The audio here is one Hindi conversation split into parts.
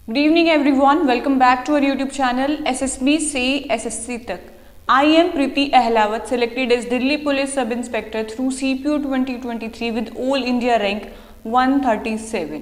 Good evening everyone. Welcome back to our YouTube channel SSB से SSC तक. I am Preeti Ahlawat, selected as Delhi Police Sub Inspector through CPO 2023 with All India rank 137.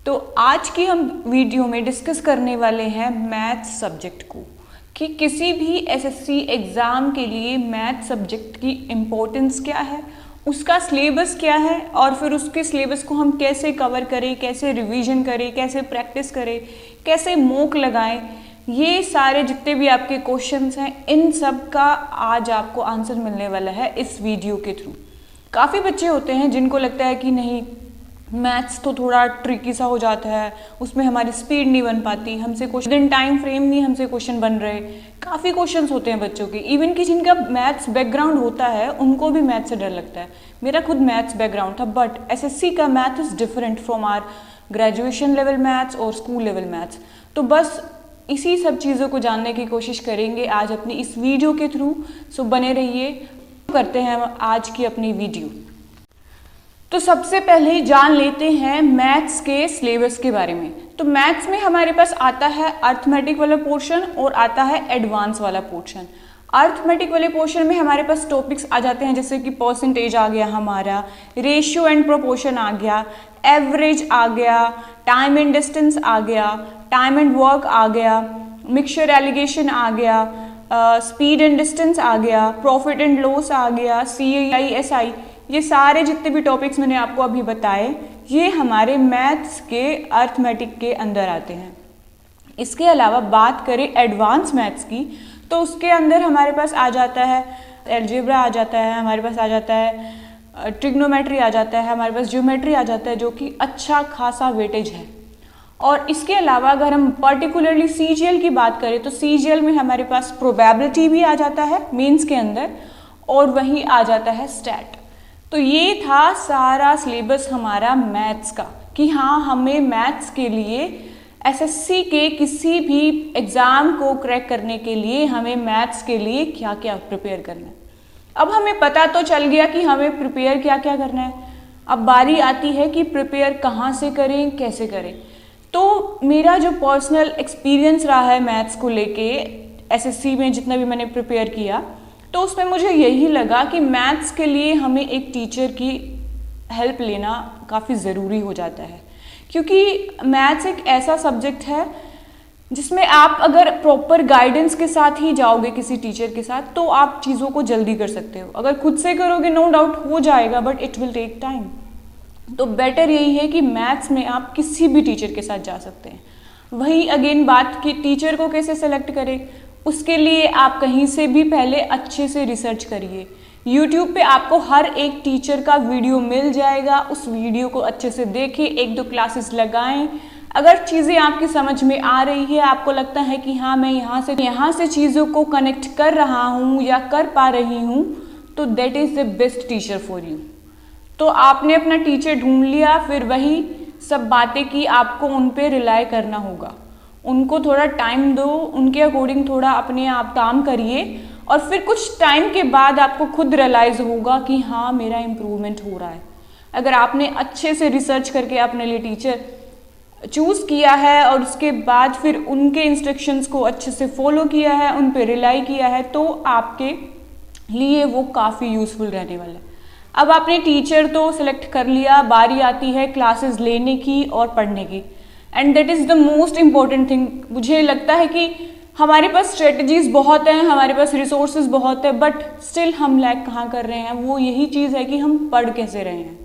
तो आज की हम वीडियो में डिस्कस करने वाले हैं मैथ्स सब्जेक्ट को कि किसी भी एसएससी एग्ज़ाम के लिए मैथ सब्जेक्ट की इम्पोर्टेंस क्या है, उसका सिलेबस क्या है और फिर उसके सिलेबस को हम कैसे कवर करें, कैसे रिवीजन करें, कैसे प्रैक्टिस करें, कैसे मॉक लगाएं। ये सारे जितने भी आपके क्वेश्चंस हैं इन सब का आज आपको आंसर मिलने वाला है इस वीडियो के थ्रू। काफ़ी बच्चे होते हैं जिनको लगता है कि नहीं मैथ्स तो थोड़ा ट्रिकी सा हो जाता है, उसमें हमारी स्पीड नहीं बन पाती, हमसे क्वेश्चन विदिन टाइम फ्रेम नहीं हमसे क्वेश्चन बन रहे। काफ़ी क्वेश्चंस होते हैं बच्चों के, इवन कि जिनका मैथ्स बैकग्राउंड होता है उनको भी मैथ्स से डर लगता है। मेरा खुद मैथ्स बैकग्राउंड था, बट एसएससी का math is different from our graduation level maths और स्कूल लेवल मैथ्स। तो बस इसी सब चीज़ों को जानने की कोशिश करेंगे आज अपनी इस वीडियो के थ्रू। सो बने रहिए, करते हैं आज की अपनी वीडियो। तो सबसे पहले जान लेते हैं मैथ्स के सिलेबस के बारे में। तो मैथ्स में हमारे पास आता है अर्थमेटिक वाला पोर्शन और आता है एडवांस वाला पोर्शन। अर्थमेटिक वाले पोर्शन में हमारे पास टॉपिक्स आ जाते हैं जैसे कि परसेंटेज आ गया, हमारा रेशियो एंड प्रोपोर्शन आ गया, एवरेज आ गया, टाइम एंड डिस्टेंस आ गया, टाइम एंड वर्क आ गया, मिक्सचर एलिगेशन आ गया, स्पीड एंड डिस्टेंस आ गया, प्रॉफिट एंड लॉस आ गया, CISI। ये सारे जितने भी टॉपिक्स मैंने आपको अभी बताए ये हमारे मैथ्स के अर्थमेटिक के अंदर आते हैं। इसके अलावा बात करें एडवांस मैथ्स की तो उसके अंदर हमारे पास आ जाता है अलजेब्रा आ जाता है, हमारे पास आ जाता है ट्रिग्नोमेट्री आ जाता है, हमारे पास ज्योमेट्री आ जाता है जो कि अच्छा खासा वेटेज है। और इसके अलावा अगर हम पर्टिकुलरली CGL की बात करें तो CGL में हमारे पास प्रोबेबिलिटी भी आ जाता है मेंस के अंदर और वहीं आ जाता है स्टैट। तो ये था सारा सिलेबस हमारा मैथ्स का कि हाँ हमें मैथ्स के लिए एसएससी के किसी भी एग्ज़ाम को क्रैक करने के लिए हमें मैथ्स के लिए क्या क्या प्रिपेयर करना है। अब हमें पता तो चल गया कि हमें प्रिपेयर क्या क्या करना है। अब बारी आती है कि प्रिपेयर कहाँ से करें, कैसे करें। तो मेरा जो पर्सनल एक्सपीरियंस रहा है मैथ्स को लेके एसएससी में जितना भी मैंने प्रिपेयर किया तो उसमें मुझे यही लगा कि मैथ्स के लिए हमें एक टीचर की हेल्प लेना काफ़ी ज़रूरी हो जाता है, क्योंकि मैथ्स एक ऐसा सब्जेक्ट है जिसमें आप अगर प्रॉपर गाइडेंस के साथ ही जाओगे किसी टीचर के साथ तो आप चीज़ों को जल्दी कर सकते हो। अगर खुद से करोगे नो डाउट हो जाएगा but it will take time. तो बेटर यही है कि मैथ्स में आप किसी भी टीचर के साथ जा सकते हैं। वही अगेन बात कि टीचर को कैसे सेलेक्ट करें, उसके लिए आप कहीं से भी पहले अच्छे से रिसर्च करिए। YouTube पे आपको हर एक टीचर का वीडियो मिल जाएगा, उस वीडियो को अच्छे से देखें, एक दो क्लासेस लगाएं। अगर चीज़ें आपकी समझ में आ रही है, आपको लगता है कि हाँ मैं यहाँ से चीज़ों को कनेक्ट कर रहा हूँ या कर पा रही हूँ तो that is the best teacher for you. तो आपने अपना टीचर ढूंढ लिया, फिर वही सब बातें कि आपको उन पर रिलाई करना होगा। उनको थोड़ा टाइम दो, उनके अकॉर्डिंग थोड़ा अपने आप काम करिए और फिर कुछ टाइम के बाद आपको खुद रियलाइज़ होगा कि हाँ मेरा इम्प्रूवमेंट हो रहा है। अगर आपने अच्छे से रिसर्च करके अपने लिए टीचर चूज़ किया है और उसके बाद फिर उनके इंस्ट्रक्शंस को अच्छे से फॉलो किया है, उन पर रिलाई किया है तो आपके लिए वो काफ़ी यूज़फुल रहने वाला है। अब आपने टीचर तो सिलेक्ट कर लिया, बारी आती है क्लासेस लेने की और पढ़ने की। And that is the most important thing. मुझे लगता है कि हमारे पास स्ट्रेटजीज बहुत हैं, हमारे पास रिसोर्सेज बहुत है, बट स्टिल हम लैक कहाँ कर रहे हैं, वो यही चीज़ है कि हम पढ़ कैसे रहे हैं।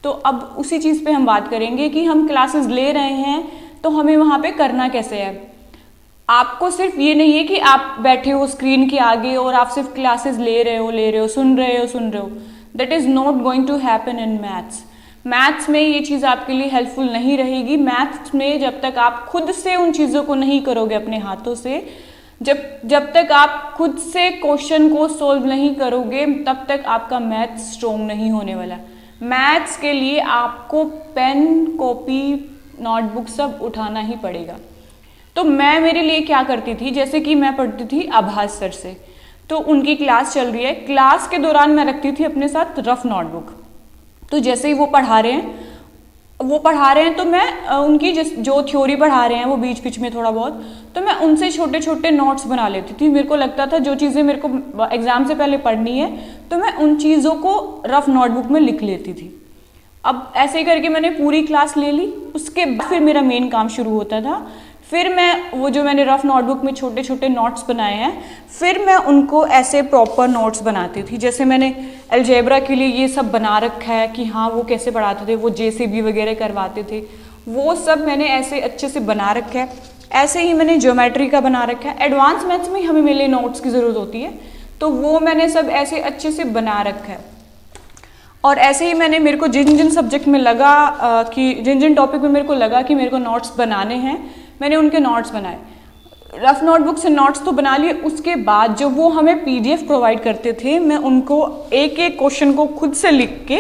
तो अब उसी चीज़ पे हम बात करेंगे कि हम क्लासेस ले रहे हैं तो हमें वहाँ पे करना कैसे है। आपको सिर्फ ये नहीं है कि आप बैठे हो स्क्रीन के आगे और आप सिर्फ क्लासेस ले रहे हो, सुन रहे हो। That is not going to happen in maths. Maths में ये चीज़ आपके लिए हेल्पफुल नहीं रहेगी। मैथ्स में जब तक आप खुद से उन चीज़ों को नहीं करोगे अपने हाथों से, जब तक आप खुद से क्वेश्चन को सॉल्व नहीं करोगे तब तक आपका मैथ्स स्ट्रॉन्ग नहीं होने वाला। मैथ्स के लिए आपको पेन, कॉपी, नोटबुक सब उठाना ही पड़ेगा। तो मैं मेरे लिए क्या करती थी, जैसे कि मैं पढ़ती थी आभास सर से, तो उनकी क्लास चल रही है, क्लास के दौरान मैं रखती थी अपने साथ रफ नोटबुक। तो जैसे ही वो पढ़ा रहे हैं वो पढ़ा रहे हैं तो मैं उनकी जो थ्योरी पढ़ा रहे हैं वो बीच बीच में थोड़ा बहुत, तो मैं उनसे छोटे छोटे नोट्स बना लेती थी। मेरे को लगता था जो चीज़ें मेरे को एग्जाम से पहले पढ़नी है तो मैं उन चीज़ों को रफ नोटबुक में लिख लेती थी। अब ऐसे ही करके मैंने पूरी क्लास ले ली। उसके बाद फिर मेरा मेन काम शुरू होता था। फिर मैं वो जो मैंने रफ नोटबुक में छोटे छोटे नोट्स बनाए हैं, फिर मैं उनको ऐसे प्रॉपर नोट्स बनाती थी। जैसे मैंने अलजेब्रा के लिए ये सब बना रखा है कि हाँ वो कैसे पढ़ाते थे, वो जेसीबी वगैरह करवाते थे, वो सब मैंने ऐसे अच्छे से बना रखा है। ऐसे ही मैंने ज्योमेट्री का बना रखा है। एडवांस मैथ्स में हमें मेरे नोट्स की ज़रूरत होती है, तो वो मैंने सब ऐसे अच्छे से बना रखा है। और ऐसे ही मैंने मेरे को जिन जिन सब्जेक्ट में लगा कि जिन जिन टॉपिक में मेरे को लगा कि मेरे को नोट्स बनाने हैं, मैंने उनके नोट्स बनाए। रफ नोटबुक से नोट्स तो बना लिए। उसके बाद जो वो हमें पीडीएफ प्रोवाइड करते थे, मैं उनको एक एक क्वेश्चन को खुद से लिख के,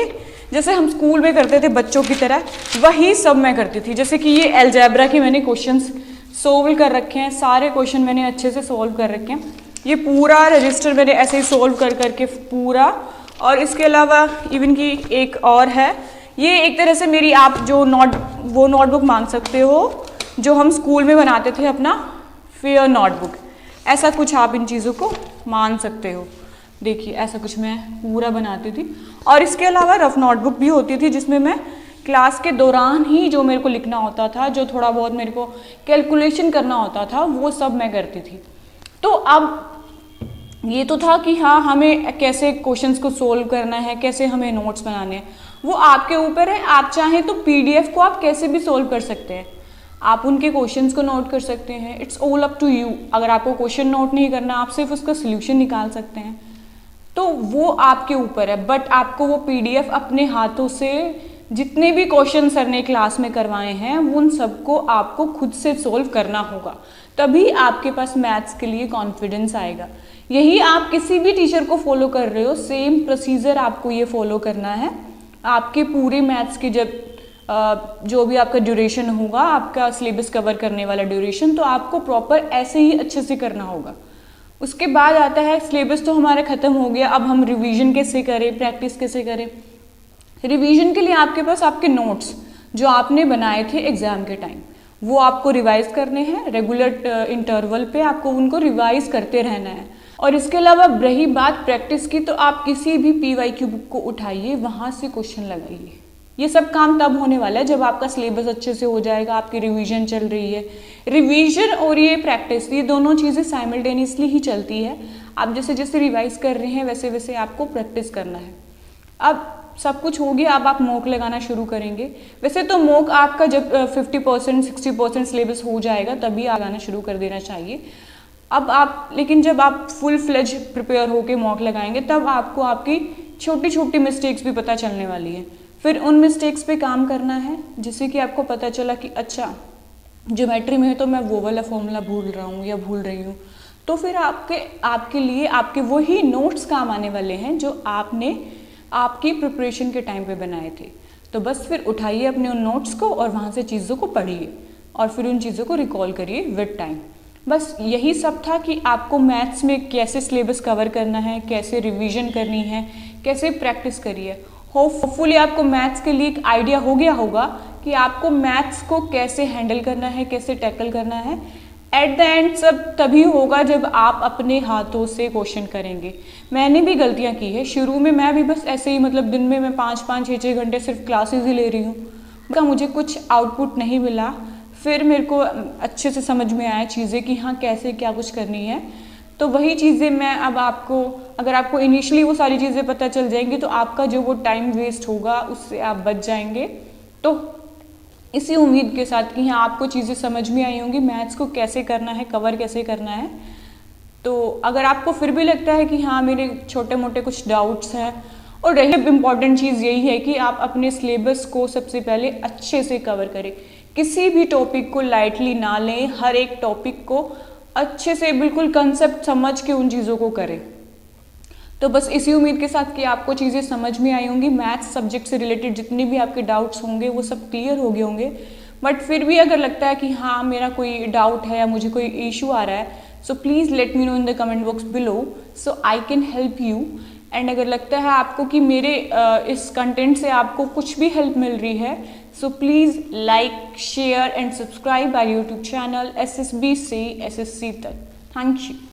जैसे हम स्कूल में करते थे बच्चों की तरह, वही सब मैं करती थी। जैसे कि ये अलजेब्रा की मैंने क्वेश्चंस सोल्व कर रखे हैं, सारे क्वेश्चन मैंने अच्छे से सोल्व कर रखे हैं। ये पूरा रजिस्टर मैंने ऐसे ही सोल्व कर करके पूरा। और इसके अलावा इवन की एक और है, ये एक तरह से मेरी आप जो वो नोटबुक मान सकते हो जो हम स्कूल में बनाते थे अपना फेयर नोटबुक, ऐसा कुछ आप इन चीज़ों को मान सकते हो। देखिए ऐसा कुछ मैं पूरा बनाती थी। और इसके अलावा रफ नोटबुक भी होती थी जिसमें मैं क्लास के दौरान ही जो मेरे को लिखना होता था, जो थोड़ा बहुत मेरे को कैलकुलेशन करना होता था, वो सब मैं करती थी। तो अब ये तो था कि हाँ हमें कैसे क्वेश्चंस को सोल्व करना है, कैसे हमें नोट्स बनाने हैं, वो आपके ऊपर है। आप चाहें तो पीडीएफ को आप कैसे भी सोल्व कर सकते हैं, आप उनके क्वेश्चंस को नोट कर सकते हैं। It's all up to you. अगर आपको क्वेश्चन नोट नहीं करना, आप सिर्फ उसका सोल्यूशन निकाल सकते हैं, तो वो आपके ऊपर है। बट आपको वो पीडीएफ अपने हाथों से जितने भी क्वेश्चन सर ने क्लास में करवाए हैं उन सबको आपको खुद से सोल्व करना होगा, तभी आपके पास मैथ्स के लिए कॉन्फिडेंस आएगा। यही आप किसी भी टीचर को फॉलो कर रहे हो, सेम प्रोसीजर आपको ये फॉलो करना है। आपके पूरे मैथ्स की जब जो भी आपका ड्यूरेशन होगा, आपका सिलेबस कवर करने वाला ड्यूरेशन, तो आपको प्रॉपर ऐसे ही अच्छे से करना होगा। उसके बाद आता है सिलेबस तो हमारा ख़त्म हो गया, अब हम रिवीजन कैसे करें, प्रैक्टिस कैसे करें। रिवीजन के लिए आपके पास आपके नोट्स जो आपने बनाए थे एग्ज़ाम के टाइम, वो आपको रिवाइज करने हैं। रेगुलर इंटरवल पे आपको उनको रिवाइज करते रहना है। और इसके अलावा रही बात प्रैक्टिस की, तो आप किसी भी पीवाईक्यू बुक को उठाइए, वहाँ से क्वेश्चन लगाइए। ये सब काम तब होने वाला है जब आपका सिलेबस अच्छे से हो जाएगा, आपकी रिवीजन चल रही है। रिवीजन और ये प्रैक्टिस, ये दोनों चीज़ें साइमल्टेनियसली ही चलती है। आप जैसे जैसे रिवाइज कर रहे हैं वैसे वैसे आपको प्रैक्टिस करना है। अब सब कुछ हो गया, अब आप मॉक लगाना शुरू करेंगे। वैसे तो मॉक आपका जब 50% 60% सिलेबस हो जाएगा तभी लगाना शुरू कर देना चाहिए। अब आप लेकिन जब आप फुल फ्लेज प्रिपेयर होके मॉक लगाएंगे तब आपको आपकी छोटी छोटी मिस्टेक्स भी पता चलने वाली है। फिर उन मिस्टेक्स पे काम करना है, जिससे कि आपको पता चला कि अच्छा ज्योमेट्री में तो मैं वो वाला फॉर्मूला भूल रहा हूँ या भूल रही हूँ, तो फिर आपके लिए आपके वही नोट्स काम आने वाले हैं जो आपने आपकी प्रिपरेशन के टाइम पे बनाए थे। तो बस फिर उठाइए अपने उन नोट्स को और वहाँ से चीज़ों को पढ़िए और फिर उन चीज़ों को रिकॉल करिए विद टाइम। बस यही सब था कि आपको मैथ्स में कैसे सिलेबस कवर करना है, कैसे रिवीजन करनी है, कैसे प्रैक्टिस करिए। होपफुली आपको मैथ्स के लिए एक आइडिया हो गया होगा कि आपको मैथ्स को कैसे हैंडल करना है, कैसे टैकल करना है। एट द एंड सब तभी होगा जब आप अपने हाथों से क्वेश्चन करेंगे। मैंने भी गलतियां की है शुरू में, मैं भी बस ऐसे ही मतलब दिन में मैं 5-5 6-6 घंटे सिर्फ क्लासेस ही ले रही हूँ, मुझे कुछ आउटपुट नहीं मिला। फिर मेरे को अच्छे से समझ में आया चीज़ें कि हाँ कैसे क्या कुछ करनी है। तो वही चीज़ें मैं अब आपको, अगर आपको इनिशियली वो सारी चीज़ें पता चल जाएंगी तो आपका जो वो टाइम वेस्ट होगा उससे आप बच जाएंगे। तो इसी उम्मीद के साथ कि हाँ आपको चीज़ें समझ में आई होंगी, मैथ्स को कैसे करना है, कवर कैसे करना है। तो अगर आपको फिर भी लगता है कि हाँ मेरे छोटे मोटे कुछ डाउट्स हैं, और रही इम्पॉर्टेंट चीज़ यही है कि आप अपने सिलेबस को सबसे पहले अच्छे से कवर करें। किसी भी टॉपिक को लाइटली ना लें, हर एक टॉपिक को अच्छे से बिल्कुल कंसेप्ट समझ के उन चीज़ों को करें। तो बस इसी उम्मीद के साथ कि आपको चीज़ें समझ में आई होंगी, मैथ्स सब्जेक्ट से रिलेटेड जितने भी आपके डाउट्स होंगे वो सब क्लियर हो गए होंगे। बट फिर भी अगर लगता है कि हाँ मेरा कोई डाउट है या मुझे कोई इशू आ रहा है, so please let me know in the comment box below so I can help you. And अगर लगता है आपको कि मेरे इस कंटेंट से आपको कुछ भी हेल्प मिल रही है, So please like, share and subscribe our YouTube channel SSB से SSC तक. Thank you.